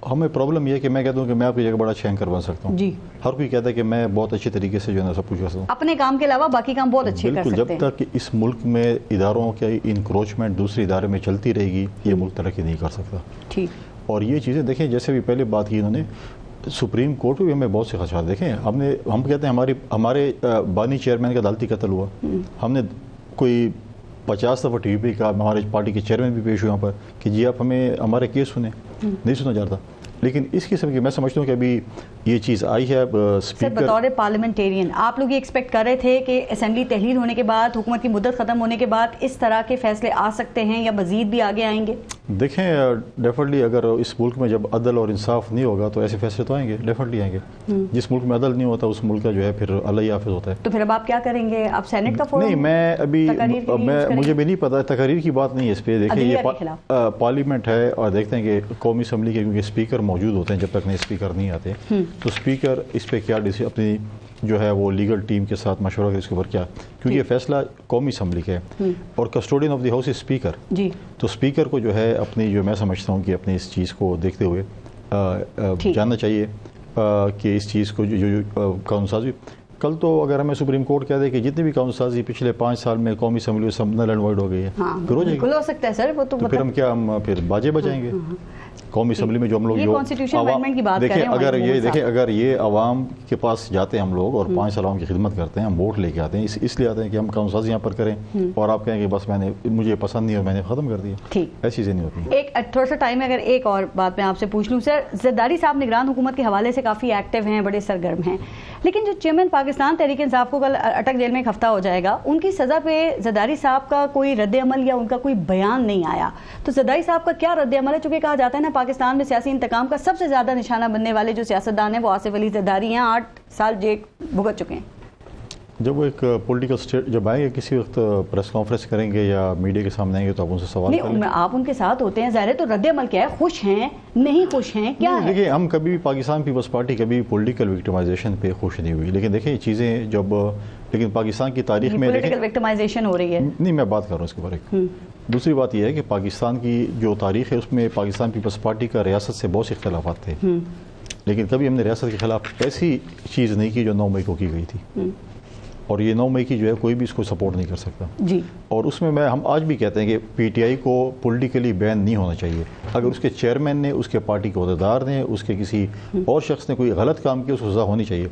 हमें प्रॉब्लम ये है कि मैं कहता हूँ कि मैं आपकी जगह बड़ा अच्छा एंकर बन सकता हूँ जी। हर कोई कहता है कि मैं बहुत अच्छे तरीके से जो है ना सब कुछ कर सकता हूँ, अपने काम के अलावा बाकी काम बहुत अच्छे कर सकते हैं। जब तक कि इस मुल्क में इदारों की इंक्रोचमेंट दूसरे इदारे में चलती रहेगी, ये मुल्क तरक्की नहीं कर सकता। ठीक। और ये चीज़ें देखें, जैसे भी पहले बात की इन्होंने, सुप्रीम कोर्ट में हमें बहुत से खदशात देखें। हम कहते हैं हमारे बानी चेयरमैन का अदालती कत्ल हुआ, हमने कोई 50 दफ़ा टीवी पे कहा, हमारे पार्टी के चेयरमैन भी पेश हुए यहाँ पर कि जी आप हमें हमारे केस सुने, नहीं सुना जाता। लेकिन इस किस्म की मैं समझता हूँ कि अभी ये चीज़ आई है। सर, बतौर पार्लियामेंटेरियन आप लोग ये एक्सपेक्ट कर रहे थे कि असेंबली तहलील होने के बाद, हुकूमत की मुद्दत ख़त्म होने के बाद इस तरह के फैसले आ सकते हैं या मज़ीद भी आगे आएंगे? देखें, डेफिनेटली अगर इस मुल्क में जब अदल और इंसाफ नहीं होगा तो ऐसे फैसले तो आएंगे, डेफिनेटली आएंगे। जिस मुल्क में अदल नहीं होता उस मुल्क का जो है फिर अल्लाह ही हाफिज होता है। तो फिर अब आप क्या करेंगे? आप सेनेट का फोरम? नहीं, मैं अभी मुझे भी नहीं पता, तकरीर की बात नहीं है इस पर। देखिए, ये पार्लियामेंट है और देखते हैं कि कौमी असम्बली के क्योंकि स्पीकर मौजूद होते हैं, जब तक नए स्पीकर नहीं आते तो स्पीकर इस पर क्या अपनी जो है वो लीगल टीम के साथ मशवरा कर इसके ऊपर क्या, क्योंकि ये फैसला कौमी असम्बली का है और custodian of the house is speaker ji. तो स्पीकर को जो है अपनी, जो मैं समझता हूँ कि अपनी इस चीज़ को देखते हुए जानना चाहिए कि इस चीज़ को जो कानूनसाजी, कल तो अगर हमें सुप्रीम कोर्ट कह दे कि जितनी भी कानूनसाजी पिछले 5 साल में कौमी असम्बली में सब नल एंड वाइड हो गई है, फिर हो जाएगी, हो सकता है सर, वो तो फिर हम क्या, हम फिर बाजे बजाएंगे कौमी असम्बली में जो हम लोग जो देखें, अगर ये अवाम के पास जाते हैं हम लोग और 5 साल अवाम की खिदमत करते हैं, हम वोट लेके आते हैं, इसलिए आते हैं कि हम कानूनसाजी यहाँ पर करें और आप कहें कि बस मुझे पसंद नहीं और मैंने ख़त्म कर दिया, ठीक, ऐसी चीज़ें नहीं होती। एक थोड़ा सा टाइम है, अगर एक और बात मैं आपसे पूछ लूँ सर, जरदारी साहब निगरान हुकूमत के हवाले से काफ़ी एक्टिव हैं, बड़े सरगर्म हैं, लेकिन जो चेयरमैन पाकिस्तान तहरीक इंसाफ को कल अटक जेल में एक हफ्ता हो जाएगा, उनकी सज़ा पे जरदारी साहब का कोई रद्द अमल या उनका कोई बयान नहीं आया, तो जरदारी साहब का क्या रद्द अमल है? चूँकि कहा जाता है ना, पाकिस्तान में सियासी इंतकाम का सबसे ज़्यादा निशाना बनने वाले जो सियासतदान हैं वो आसिफ अली जरदारी हैं, 8 साल जेल भुगत चुके हैं। जब वो एक पॉलिटिकल स्टेट जब आएंगे, किसी वक्त प्रेस कॉन्फ्रेंस करेंगे या मीडिया के सामने आएंगे तो आप उनसे सवाल नहीं, आप उनके साथ होते हैं, ज़ाहिर है, तो रद्द अमल क्या है? खुश हैं, नहीं खुश हैं, क्या है? देखिए, हम कभी भी पाकिस्तान पीपल्स पार्टी कभी पॉलिटिकल विक्टिमाइजेशन पे खुश नहीं हुई, लेकिन देखिए चीज़ें जब, लेकिन पाकिस्तान की तारीख में पॉलिटिकल विक्टिमाइजेशन हो रही है, नहीं मैं बात कर रहा हूँ उसके बारे में। दूसरी बात यह है कि पाकिस्तान की जो तारीख है उसमें पाकिस्तान पीपल्स पार्टी का रियासत से बहुत से इख्तलाफात थे, लेकिन कभी हमने रियासत के खिलाफ ऐसी चीज़ नहीं की जो 9 मई को की गई थी, और ये 9 मई की जो है कोई भी इसको सपोर्ट नहीं कर सकता जी। और उसमें हम आज भी कहते हैं कि पीटीआई को पॉलिटिकली बैन नहीं होना चाहिए। अगर उसके चेयरमैन ने, उसके पार्टी के अहदेदार ने, उसके किसी और शख्स ने कोई गलत काम किया उसको सजा होनी चाहिए,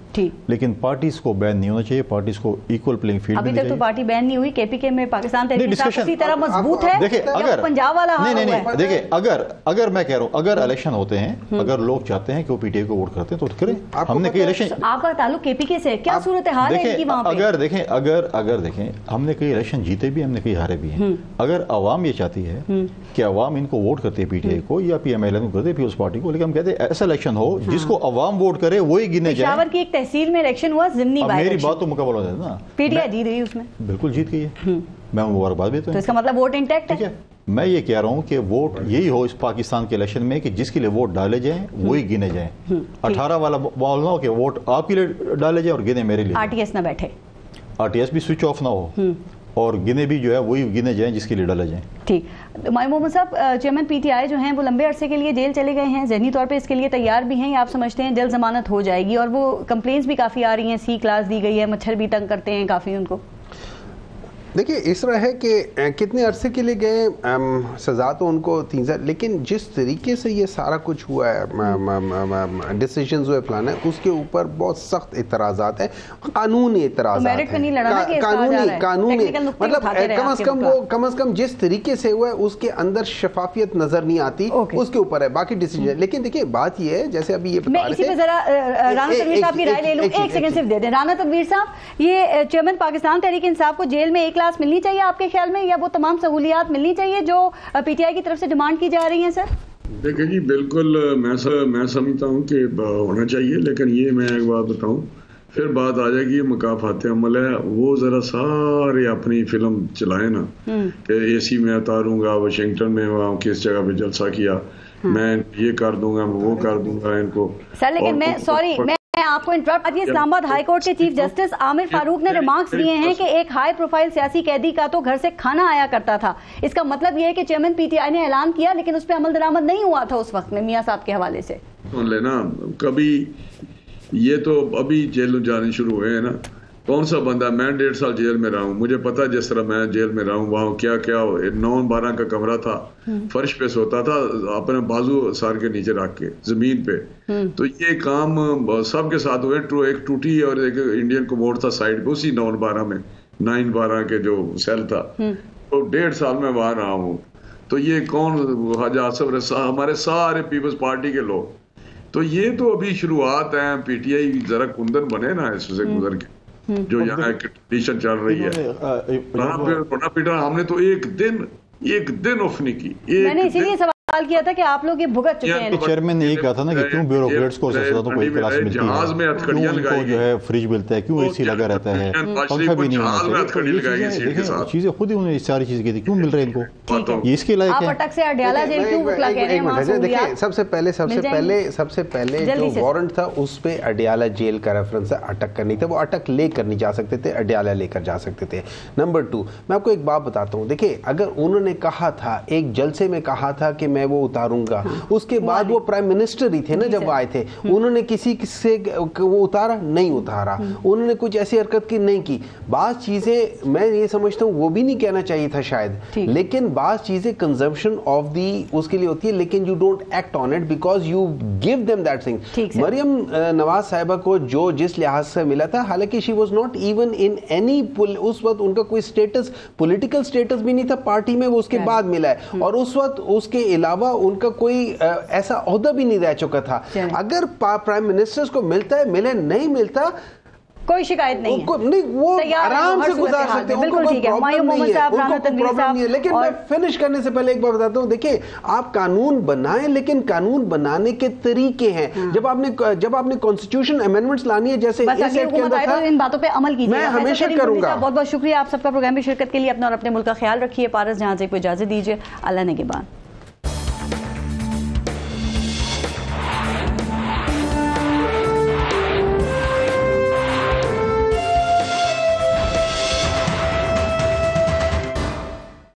लेकिन पार्टीज को बैन नहीं होना चाहिए, पार्टीज को इक्वल प्लेइंग फील्ड। अभी तक तो पार्टी बैन नहीं हुई, केपीके में पाकिस्तान तहरीक इंसाफ इसी तरह मजबूत है। देखिए, अगर पंजाब वाला नहीं, देखिए, अगर मैं कह रहा हूँ, अगर इलेक्शन होते हैं, अगर लोग चाहते हैं कि वो पीटीआई को वोट करते हैं तो करें। हमने कई इलेक्शन, आपका ताल्लुक केपीके से, क्या सूरत हाल है इनकी वहां पे? अगर देखें, हमने कई इलेक्शन जीते भी, हमने कई हारे भी हैं। अगर अवाम ये चाहती है कि अवाम इनको वोट करती है पीटीआई को या पीएमएल को करते पीपल्स पार्टी को, लेकिन हम कहते हैं ऐसा इलेक्शन हो जिसको अवाम वोट करे वही गिने जाए। पेशावर की एक तहसील में इलेक्शन हुआ, जिमनी बाय मेरी बात तो मुकम्मल हो जाए ना, पीटीआई जीत गई, उसमें बिल्कुल जीत गई है, मैं मुबारकबाद देता हूं। तो इसका मतलब वोट इंटैक्ट है। मैं ये कह रहा हूँ कि वोट यही हो इस पाकिस्तान के इलेक्शन में कि जिसके लिए वोट डाले जाएं वही गिने जाएं। 18 वाला बोल ना हो कि वोट आपके लिए डाले जाए और गिने मेरे लिए, आरटीएस ना बैठे, आरटीएस भी स्विच ऑफ ना हो और गिने भी जो है वही गिने जाएं जिसके लिए डाला जाए। ठीक। मोहम्मद साहब, चेयरमैन पीटीआई जो हैं वो लंबे अरसे के लिए जेल चले गए हैं, ज़हनी तौर पे इसके लिए तैयार भी हैं या आप समझते हैं जल्द जमानत हो जाएगी? और वो कंप्लेंट्स भी काफ़ी आ रही हैं, C क्लास दी गई है, मच्छर भी तंग करते हैं काफ़ी उनको। देखिए, इस तरह है कि कितने अरसे के लिए गए, सज़ा तो उनको 3 साल, लेकिन जिस तरीके से ये सारा कुछ हुआ है, डिसीजंस हुए फलाना, उसके ऊपर बहुत सख्त एतराज़ात हैं, कानूनी एतराज़ात हैं, कानूनी मतलब कम अज़ कम जिस तरीके से हुआ है उसके अंदर शफाफियत नज़र नहीं आती, उसके ऊपर है बाकी डिसीजन। लेकिन देखिए, बात ये है, जैसे अभी ये मैं इसी पे जरा राना तनवीर साहब की राय ले लूं, एक सेकंड सिर्फ दे दें। राना तनवीर साहब, ये चेयरमैन पाकिस्तान तहरीक इंसाफ को जेल में 1 क्लास मिलनी चाहिए आपके ख्याल में, या वो तमाम सहूलियात मिलनी चाहिए जो पीटीआई की तरफ से डिमांड की जा रही हैं? सर देखिए जी, बिल्कुल मैं समझता हूँ कि होना चाहिए, लेकिन ये मैं एक बात बताऊँ, फिर बात आ जाएगी ये मकाफात अमल है, वो जरा सारे अपनी फिल्म चलाए ना कि एसी में उतारूंगा, वाशिंगटन में वहाँ किस जगह पे जलसा किया, मैं ये कर दूंगा, वो कर दूंगा इनको। सर लेकिन मैं आपको इंटरप्ट। आज इस्लामाबाद हाई कोर्ट के चीफ जस्टिस आमिर फारूक ने रिमार्क्स दिए हैं कि एक हाई प्रोफाइल सियासी कैदी का तो घर से खाना आया करता था। इसका मतलब यह है कि चेयरमैन पीटीआई ने ऐलान किया लेकिन उस पर अमल दरामद नहीं हुआ था उस वक्त में मियां साहब के हवाले से। सुन लेना, कभी ये तो अभी जेल जाने शुरू हुए हैं ना। कौन सा बंदा, मैं 1.5 साल जेल में रहा हूँ, मुझे पता जिस तरह मैं जेल में रहा हूँ वहाँ क्या क्या 9-12 का कमरा था, फर्श पे सोता था अपने बाजू सार के नीचे रख के जमीन पे। तो ये काम सबके साथ हुए। एक टूटी और एक इंडियन कोमोड था साइड पे, उसी 9-12 में 9-12 के जो सेल था, तो 1.5 साल में वहां रहा हूँ। तो ये कौन, ख्वाजा आसिफ, हमारे सारे पीपल्स पार्टी के लोग। तो ये तो अभी शुरुआत है, पीटीआई जरा कुंदन बने ना इससे गुजर के, जो यहाँ एक ट्रेडिशन चल रही है। पीटा हमने तो एक दिन ऑफ नहीं की। मैंने इसीलिए सवाल किया था कि आप लोग ये भुगत चुके हैं। चेयरमैन ने ये कहा था ना कि क्यों ब्यूरोक्रेट्स को जहाज में हथकड़ियां लगाई, जो है फ्रिज मिलता है, क्यों एसी लगा रहता है, पंखा भी नहीं होना चाहिए, चीजें खुद ही उन्होंने सारी चीजें की थी, क्यों मिल रहे हैं इनको, ये इसके लायक है। अटक से अडयाला जेल क्यों बुकला कह रहे हैं वहां से? देखिए सबसे पहले जो वारंट था उस पे अडयाला जेल का रेफरेंस है, अटक करनी था, वो अटक लेकर नहीं जा सकते थे, अडयाला लेकर जा सकते थे। नंबर 2, मैं आपको एक बात बताता हूँ। देखिए अगर उन्होंने कहा था, एक जलसे में कहा था कि मैं वो उतारूंगा, उसके बाद वो प्राइम मिनिस्टर ही थे ना जब आए थे, उन्होंने किसी से वो उतारा नहीं उतारा, उन्होंने कुछ ऐसी हरकत की नहीं की। बात चीजें मैं ये समझता हूँ वो भी नहीं कहना चाहिए था शायद, लेकिन बात चीजें कंजम्पशन ऑफ दी उसके लिए होती है, लेकिन you don't act on it because you give them that thing. Maryam Nawaz साहिबा को जो जिस लिहाज से मिला था, हालांकि she was not even in any, उस वक्त उनका कोई स्टेटस, पॉलिटिकल स्टेटस भी नहीं था पार्टी में, वो उसके बाद मिला है, और उस वक्त उसके अलावा उनका कोई ऐसा ओहदा भी नहीं रह चुका था। अगर प्राइम मिनिस्टर्स को मिलता है, मिले, नहीं मिलता, कोई शिकायत नहीं है, नहीं, वो आराम से गुजार सकते हैं, बिल्कुल ठीक है। प्रॉब्लम नहीं है। लेकिन मैं फिनिश करने से पहले एक बार बताता हूँ, देखिए आप कानून बनाएं, लेकिन कानून बनाने के तरीके हैं। जब आपने कॉन्स्टिट्यूशन अमेंडमेंट्स लानी है, जैसे इस एक्ट के अंदर था, इन बातों पे अमल कीजिए। मैं हमेशा करूंगा। बहुत बहुत शुक्रिया आप सबका प्रोग्राम में शिरकत के लिए। अपना और अपने मुल्क का ख्याल रखिए। पारस जहां से कोई इजाजत दीजिए, अल्लाह ने के बाद।